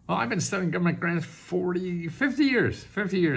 Well, I've been studying government grants 50 years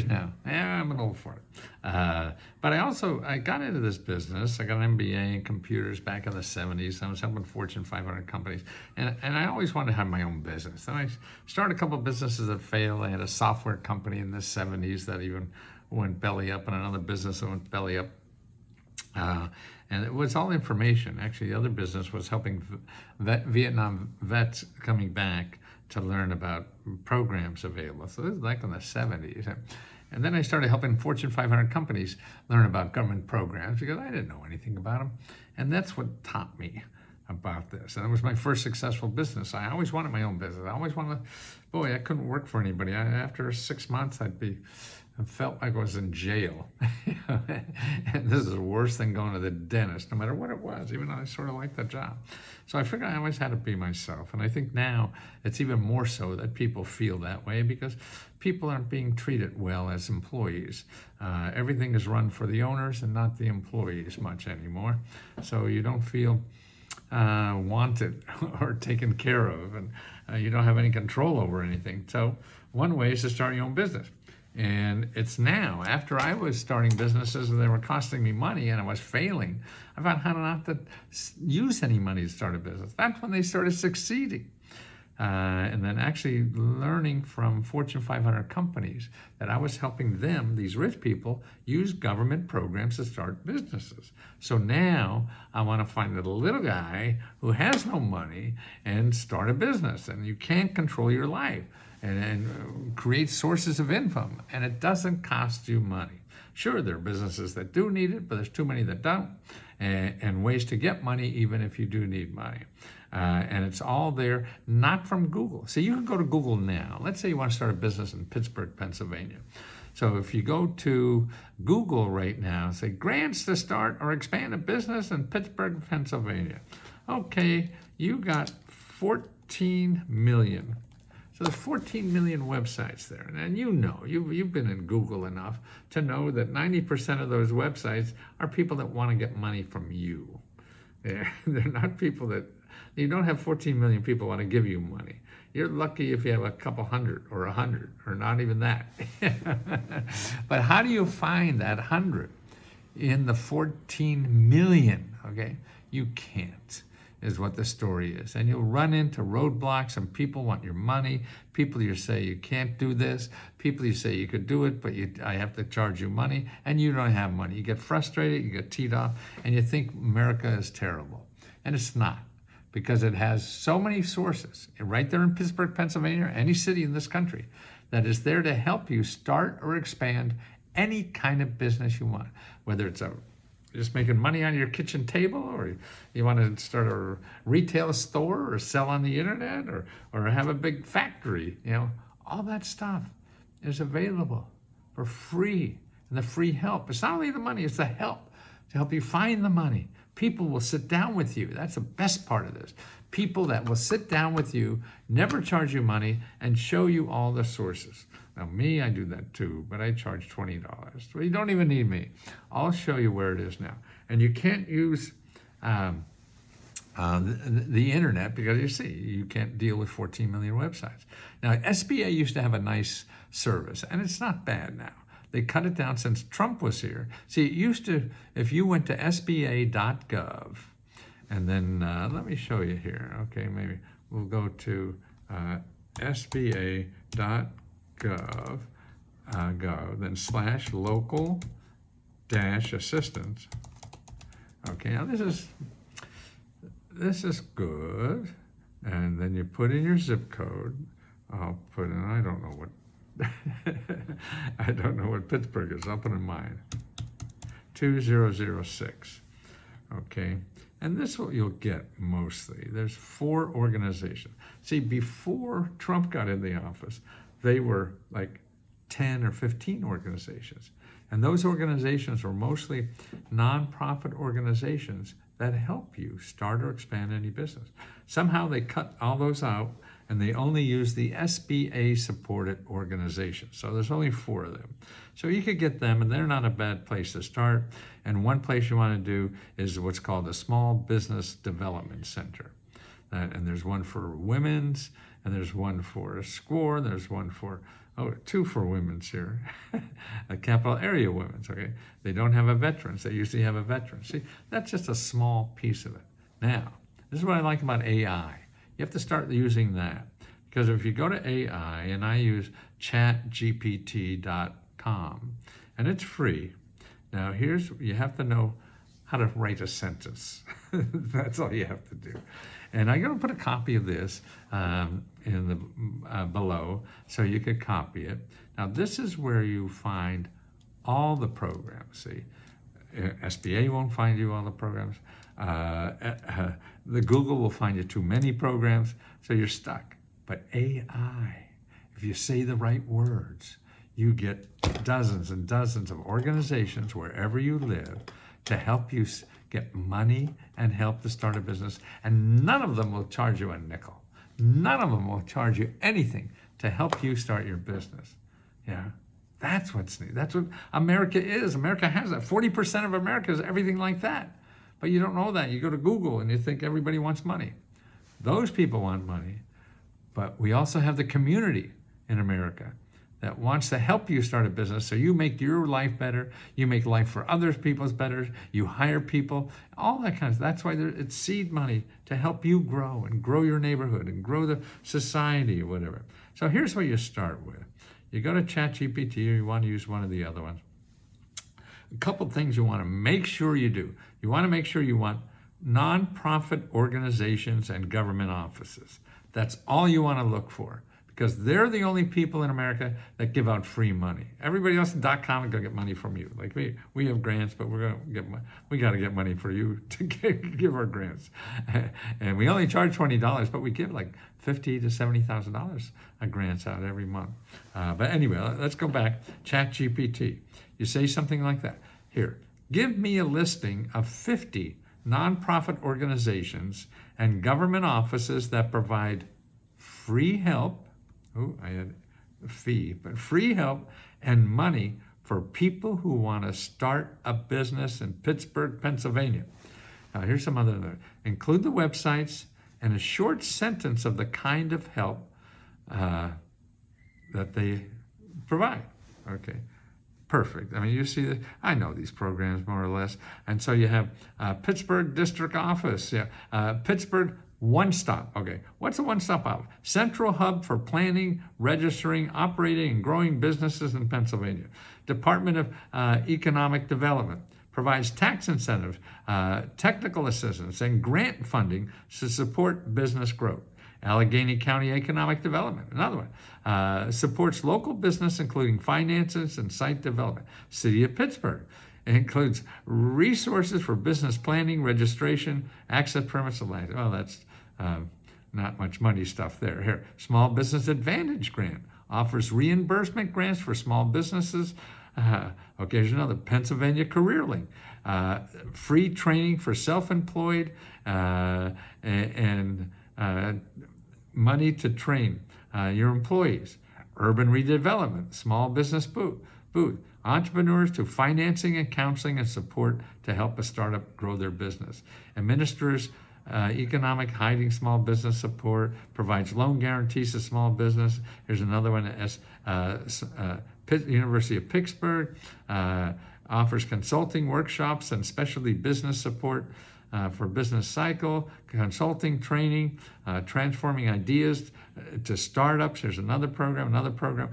now. Yeah, I'm an old fart. But I got into this business. I got an MBA in computers back in the 70s. I was helping Fortune 500 companies. And I always wanted to have my own business. And I started a couple of businesses that failed. I had a software company in the 70s that even went belly up, and another business that went belly up. And it was all information. Actually, the other business was helping Vietnam vets coming back to learn about programs available. So this is like in the 70s. And then I started helping Fortune 500 companies learn about government programs because I didn't know anything about them. And that's what taught me about this. And it was my first successful business. I always wanted my own business. I always wanted, boy, I couldn't work for anybody. After 6 months, I felt like I was in jail. And this is worse than going to the dentist, no matter what it was, even though I sort of liked the job. So I figured I always had to be myself. And I think now it's even more so that people feel that way because people aren't being treated well as employees. Everything is run for the owners and not the employees much anymore. So you don't feel wanted or taken care of, and you don't have any control over anything. So one way is to start your own business. And it's now, after I was starting businesses and they were costing me money and I was failing, I found how not to use any money to start a business. That's when they started succeeding. And then actually learning from Fortune 500 companies that I was helping them, these rich people, use government programs to start businesses. So now I want to find the little guy who has no money and start a business. And you can't control your life and create sources of income. And it doesn't cost you money. Sure, there are businesses that do need it, but there's too many that don't. And ways to get money even if you do need money. And it's all there, not from Google. So you can go to Google now. Let's say you want to start a business in Pittsburgh, Pennsylvania. So if you go to Google right now, say grants to start or expand a business in Pittsburgh, Pennsylvania. Okay, you got 14 million. So there's 14 million websites there. And you've been in Google enough to know that 90% of those websites are people that want to get money from you. They're not people that, you don't have 14 million people want to give you money. You're lucky if you have a couple hundred or 100 or not even that. But how do you find that 100 in the 14 million? Okay, you can't, is what the story is. And you'll run into roadblocks and people want your money. People you say you can't do this. People you say you could do it, but I have to charge you money, and you don't have money. You get frustrated, you get teed off, and you think America is terrible. And it's not, because it has so many sources right there in Pittsburgh, Pennsylvania, any city in this country, that is there to help you start or expand any kind of business you want, whether it's just making money on your kitchen table, or you want to start a retail store or sell on the internet or have a big factory. All that stuff is available for free. And the free help, it's not only the money, it's the help to help you find the money. People will sit down with you. That's the best part of this. People that will sit down with you, never charge you money, and show you all the sources. Now, me, I do that too, but I charge $20. Well, you don't even need me. I'll show you where it is now. And you can't use the internet because you can't deal with 14 million websites. Now, SBA used to have a nice service, and it's not bad now. They cut it down since Trump was here. See, it used to, if you went to SBA.gov, and then let me show you here. Okay, maybe we'll go to SBA.gov, then /local-assistance. Okay, now this is good. And then you put in your zip code. I'll put in, I don't know what Pittsburgh is. I'll put in mine. 2006. Okay. And this is what you'll get mostly. There's 4 organizations. See, before Trump got in the office, they were like 10 or 15 organizations. And those organizations were mostly nonprofit organizations that help you start or expand any business. Somehow they cut all those out and they only use the SBA-supported organizations. So there's only 4 of them. So you could get them, and they're not a bad place to start. And one place you want to do is what's called a Small Business Development Center. And there's one for women's, and there's one for SCORE, there's one for, two for women's here, a capital area women's, okay? They don't have a veterans, they usually have a veteran. See, that's just a small piece of it. Now, this is what I like about AI. You have to start using that, because if you go to AI, and I use chatgpt.com, and it's free. Now, you have to know how to write a sentence. That's all you have to do. And I'm going to put a copy of this in the below, so you could copy it. Now, this is where you find all the programs. See, SBA won't find you all the programs. The Google will find you too many programs, so you're stuck. But AI, if you say the right words, you get dozens and dozens of organizations wherever you live to help you get money and help to start a business. And none of them will charge you a nickel. None of them will charge you anything to help you start your business. Yeah, that's what's neat. That's what America is. America has that. 40% of America is everything like that. But you don't know that. You go to Google and you think everybody wants money. Those people want money. But we also have the community in America that wants to help you start a business so you make your life better, you make life for other people's better, you hire people, all that kind of stuff. That's why it's seed money to help you grow and grow your neighborhood and grow the society or whatever. So here's what you start with. You go to ChatGPT, or you want to use one of the other ones. A couple things you want to make sure you do. You want to make sure you want nonprofit organizations and government offices. That's all you want to look for, because they're the only people in America that give out free money. Everybody else in .com is going to get money from you. Like we have grants, but we got to get money for you to give our grants. And we only charge $20, but we give like $50,000 to $70,000 of grants out every month. But anyway, let's go back. ChatGPT. You say something like that. Here, give me a listing of 50 nonprofit organizations and government offices that provide free help. I had a fee, but free help and money for people who want to start a business in Pittsburgh, Pennsylvania. Now, here's some other. Include the websites and a short sentence of the kind of help that they provide. Okay, perfect. I mean, you see that. I know these programs more or less. And so you have Pittsburgh District Office, Pittsburgh One Stop. Okay, what's a one-stop office? Central hub for planning, registering, operating, and growing businesses in Pennsylvania. Department of Economic Development provides tax incentives, technical assistance, and grant funding to support business growth. Allegheny County Economic Development, another one, supports local business, including finances and site development. City of Pittsburgh. It includes resources for business planning, registration, access permits, and land. Well, that's not much money stuff there. Here, Small Business Advantage Grant offers reimbursement grants for small businesses. Okay, here's another, Pennsylvania Career Link. Free training for self-employed and money to train your employees. Urban redevelopment, small business booth. Entrepreneurs to financing and counseling and support to help a startup grow their business. Administers economic hiding small business support, provides loan guarantees to small business. Here's another one, University of Pittsburgh, offers consulting workshops and specialty business support for business cycle, consulting, training, transforming ideas to startups. Here's another program,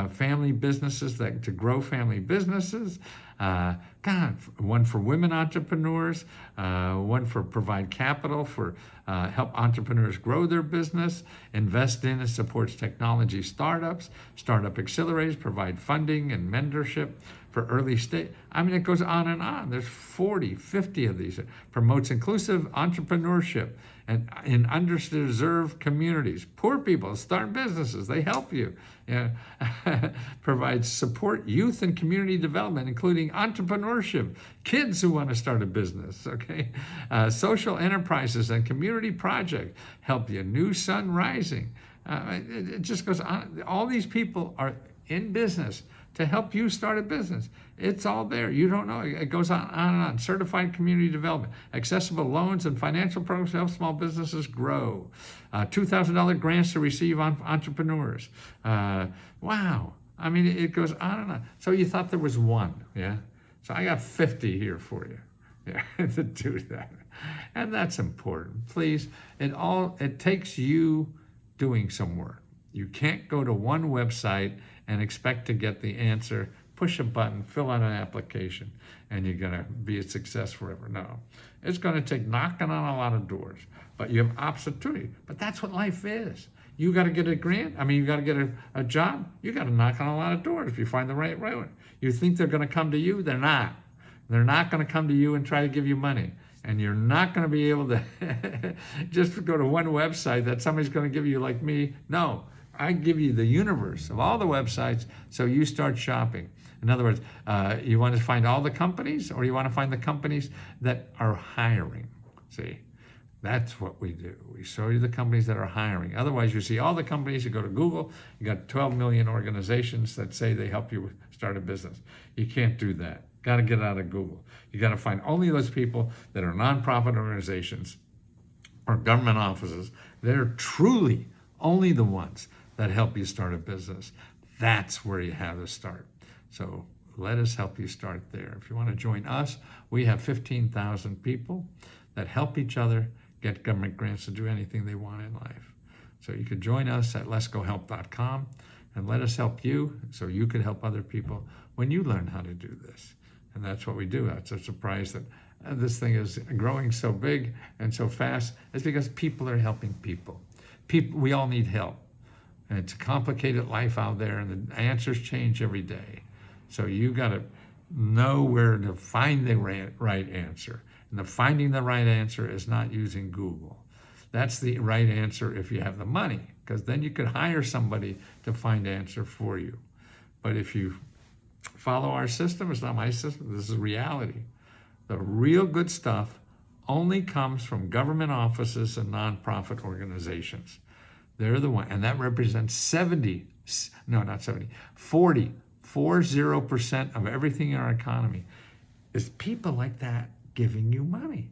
family businesses to grow family businesses. One for women entrepreneurs, one for provide capital for help entrepreneurs grow their business, invest in and supports technology startups, startup accelerators, provide funding and mentorship for early stage. I mean, it goes on and on. There's 40, 50 of these. It promotes inclusive entrepreneurship and in underserved communities. Poor people start businesses. They help you. Provides support youth and community development, including entrepreneurship, kids who want to start a business. Okay, social enterprises and community projects help you. New Sun Rising. It just goes on. All these people are in business to help you start a business. It's all there. You don't know. It goes on and on. Certified community development, accessible loans and financial programs to help small businesses grow. $2,000 grants to receive entrepreneurs. Wow. I mean, it goes on and on. So you thought there was one, yeah? So I got 50 here for you, yeah, to do that. And that's important. Please, it takes you doing some work. You can't go to one website and expect to get the answer, push a button, fill out an application, and you're going to be a success forever. No. It's going to take knocking on a lot of doors, but you have opportunity. But that's what life is. You got to get a grant. I mean, you got to get a job. You got to knock on a lot of doors if you find the right one. You think they're going to come to you? They're not. They're not going to come to you and try to give you money. And you're not going to be able to just go to one website that somebody's going to give you like me. No, I give you the universe of all the websites so you start shopping. In other words, you want to find all the companies, or you want to find the companies that are hiring. See, that's what we do. We show you the companies that are hiring. Otherwise, you see all the companies. You go to Google, you got 12 million organizations that say they help you start a business. You can't do that. Got to get out of Google. You got to find only those people that are nonprofit organizations or government offices. They're truly only the ones that help you start a business. That's where you have to start. So let us help you start there. If you want to join us, we have 15,000 people that help each other get government grants to do anything they want in life. So you could join us at letsgohelp.com and let us help you so you could help other people when you learn how to do this. And that's what we do. It's a surprise that this thing is growing so big and so fast. It's because people are helping people. We all need help. And it's a complicated life out there, and the answers change every day. So you got to know where to find the right answer. And finding the right answer is not using Google. That's the right answer if you have the money, because then you could hire somebody to find the answer for you. But if you follow our system, it's not my system, this is reality. The real good stuff only comes from government offices and nonprofit organizations. They're the one, and that represents 40% of everything in our economy is people like that giving you money.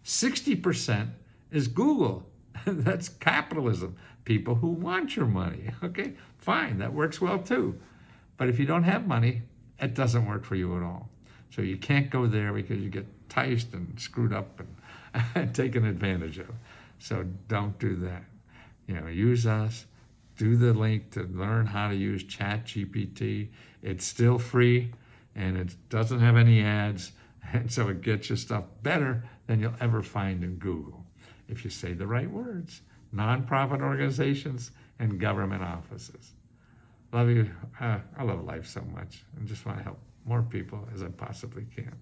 60% is Google. That's capitalism. People who want your money. Okay, fine, that works well too. But if you don't have money, it doesn't work for you at all. So you can't go there because you get enticed and screwed up and taken advantage of. So don't do that. Use us. Do the link to learn how to use ChatGPT. It's still free, and it doesn't have any ads, and so it gets your stuff better than you'll ever find in Google if you say the right words. Nonprofit organizations and government offices. Love you. I love life so much, and just want to help more people as I possibly can.